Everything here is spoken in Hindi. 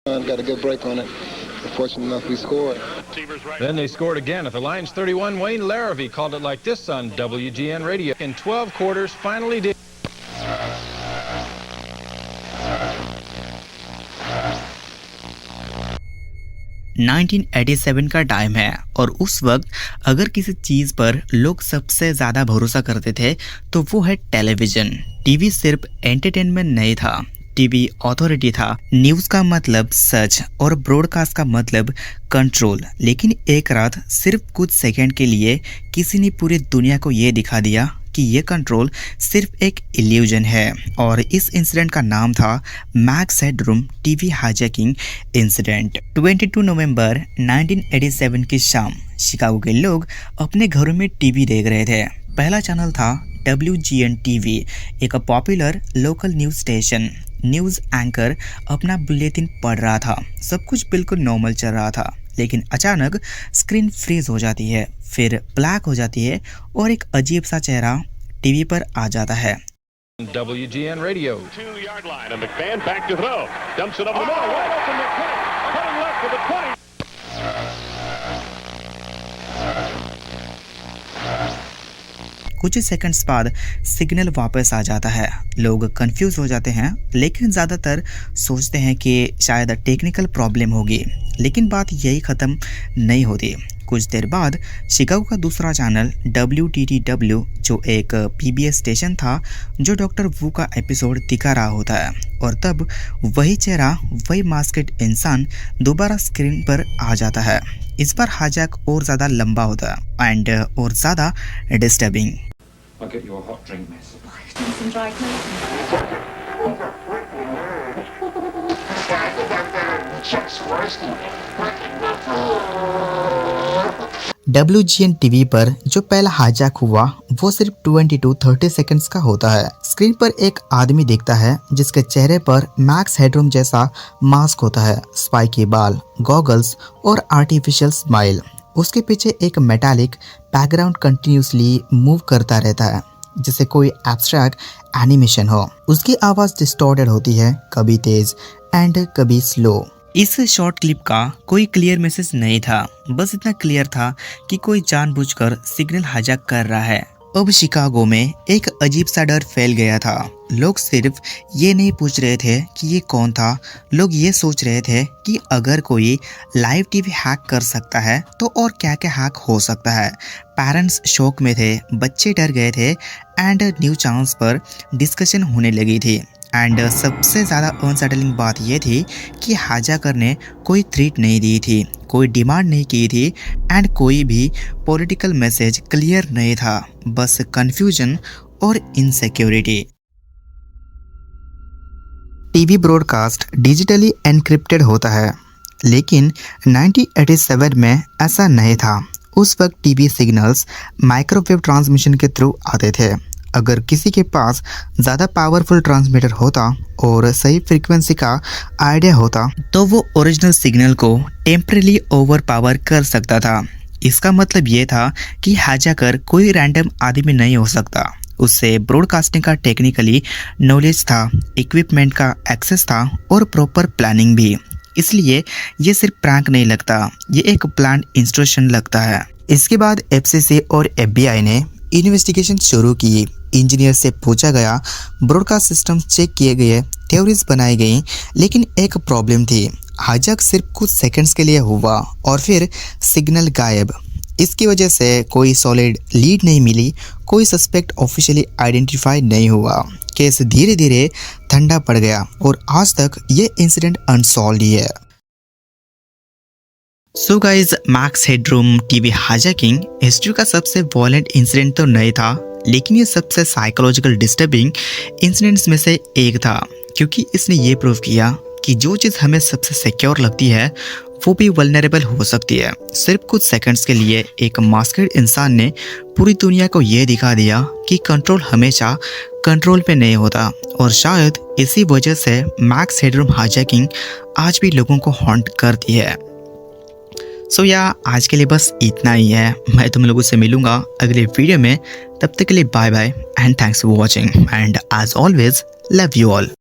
Got a good break on it. Fortunate enough, we scored. Then they scored again at the Lions 31. Wayne Larrivee called it like this on WGN Radio. In 12 quarters, finally did. $1987 का टाइम है और उस वक्त अगर किसी चीज पर लोग सबसे ज्यादा भरोसा करते थे तो वो है टेलीविजन। टीवी सिर्फ एंटरटेनमेंट नहीं था, टीवी अथॉरिटी था। न्यूज का मतलब सच और ब्रॉडकास्ट का मतलब कंट्रोल। लेकिन एक रात सिर्फ कुछ सेकंड के लिए किसी ने पूरी दुनिया को ये दिखा दिया कि ये कंट्रोल सिर्फ एक इल्यूजन है और इस इंसिडेंट का नाम था max headroom TV hijacking incident. 22 नवंबर 1987 की शाम शिकागो के लोग अपने घरों में टीवी देख रहे थे। पहला चैनल था WGN TV, एक popular local news station. News anchor अपना बुलेटिन पढ़ रहा था। सब कुछ बिल्कुल नॉर्मल चल रहा था, लेकिन अचानक स्क्रीन फ्रीज हो जाती है, फिर ब्लैक हो जाती है और एक अजीब सा चेहरा टीवी पर आ जाता है। WGN Radio. 2-yard line and McMahon back to throw. Dumps it up the middle. Right open the 20. Cutting left to the 20. कुछ सेकंड्स बाद सिग्नल वापस आ जाता है। लोग कंफ्यूज हो जाते हैं, लेकिन ज़्यादातर सोचते हैं कि शायद टेक्निकल प्रॉब्लम होगी। लेकिन बात यही ख़त्म नहीं होती। कुछ देर बाद शिकागो का दूसरा चैनल WTTW, जो एक PBS स्टेशन था, जो डॉक्टर वू का एपिसोड दिखा रहा होता है और तब वही चेहरा, वही मास्केड इंसान दोबारा स्क्रीन पर आ जाता है। इस बार हाईजैक और ज़्यादा लंबा होता है एंड और ज़्यादा disturbing. I'll get you a hot drink, miss. Nice and dry WGN TV पर जो पहला हाईजैक हुआ वो सिर्फ 20-30 सेकंड्स का होता है। स्क्रीन पर एक आदमी दिखता है जिसके चेहरे पर मैक्स हेडरूम जैसा मास्क होता है, स्पाइकी बाल, गॉगल्स और आर्टिफिशियल स्माइल। उसके पीछे एक मेटालिक बैकग्राउंड कंटिन्यूसली मूव करता रहता है, जैसे कोई एब्स्ट्रैक्ट एनिमेशन हो। उसकी आवाज़ डिस्टॉर्टेड होती है, कभी तेज एंड कभी स्लो। इस शॉर्ट क्लिप का कोई क्लियर मैसेज नहीं था, बस इतना क्लियर था कि कोई जानबूझकर सिग्नल हाईजैक कर रहा है। अब शिकागो में एक अजीब सा डर फैल गया था। लोग सिर्फ ये नहीं पूछ रहे थे कि ये कौन था, लोग ये सोच रहे थे कि अगर कोई लाइव टीवी हैक कर सकता है तो और क्या क्या हैक हो सकता है। पेरेंट्स शॉक में थे, बच्चे डर गए थे एंड न्यूज चैनल्स पर डिस्कशन होने लगी थी। एंड सबसे ज़्यादा अनसेटलिंग बात यह थी कि हाईजैकर ने कोई थ्रेट नहीं दी थी, कोई डिमांड नहीं की थी एंड कोई भी पॉलिटिकल मैसेज क्लियर नहीं था, बस कंफ्यूजन और insecurity. TV broadcast digitally encrypted होता है, लेकिन 1987 में ऐसा नहीं था। उस वक्त टीवी सिग्नल्स माइक्रोवेव ट्रांसमिशन के थ्रू आते थे। अगर किसी के पास ज़्यादा पावरफुल ट्रांसमीटर होता और सही फ्रीक्वेंसी का आइडिया होता तो वो ओरिजिनल सिग्नल को टेम्परेली ओवर पावर कर सकता था। इसका मतलब ये था कि हाईजैकर कोई रैंडम आदमी नहीं हो सकता। उससे ब्रॉडकास्टिंग का टेक्निकली नॉलेज था, इक्विपमेंट का एक्सेस था और प्रॉपर प्लानिंग भी। इसलिए ये सिर्फ प्रैंक नहीं लगता, ये एक प्लान इंस्ट्रक्शन लगता है। इसके बाद FCC और FBI ने इन्वेस्टिगेशन शुरू की। इंजीनियर से पूछा गया, ब्रॉडकास्ट सिस्टम चेक किए गए, थ्योरीज बनाई गई, लेकिन एक प्रॉब्लम थी। हाईजैक सिर्फ कुछ सेकंड्स के लिए हुआ और फिर सिग्नल गायब। इसकी वजह से कोई सॉलिड लीड नहीं मिली, कोई सस्पेक्ट ऑफिशियली आइडेंटिफाई नहीं हुआ। केस धीरे धीरे ठंडा पड़ गया और आज तक ये इंसिडेंट अनसॉल्व्ड ही है। So guys, max headroom TV hijacking history का सबसे वॉयलेंट इंसिडेंट तो नहीं था, लेकिन ये सबसे साइकोलॉजिकल डिस्टर्बिंग इंसिडेंट्स में से एक था, क्योंकि इसने ये प्रूव किया कि जो चीज़ हमें सबसे सिक्योर लगती है वो भी वल्नरेबल हो सकती है। सिर्फ कुछ सेकंड्स के लिए एक मास्केड इंसान ने पूरी दुनिया को ये दिखा दिया कि कंट्रोल हमेशा कंट्रोल पे नहीं होता, और शायद इसी वजह से मैक्स हेडरूम हाईजैकिंग आज भी लोगों को हॉन्ट करती है। सो आज के लिए बस इतना ही है। मैं तुम लोगों से मिलूंगा अगले वीडियो में। तब तक के लिए bye bye and thanks for watching and as always love you all.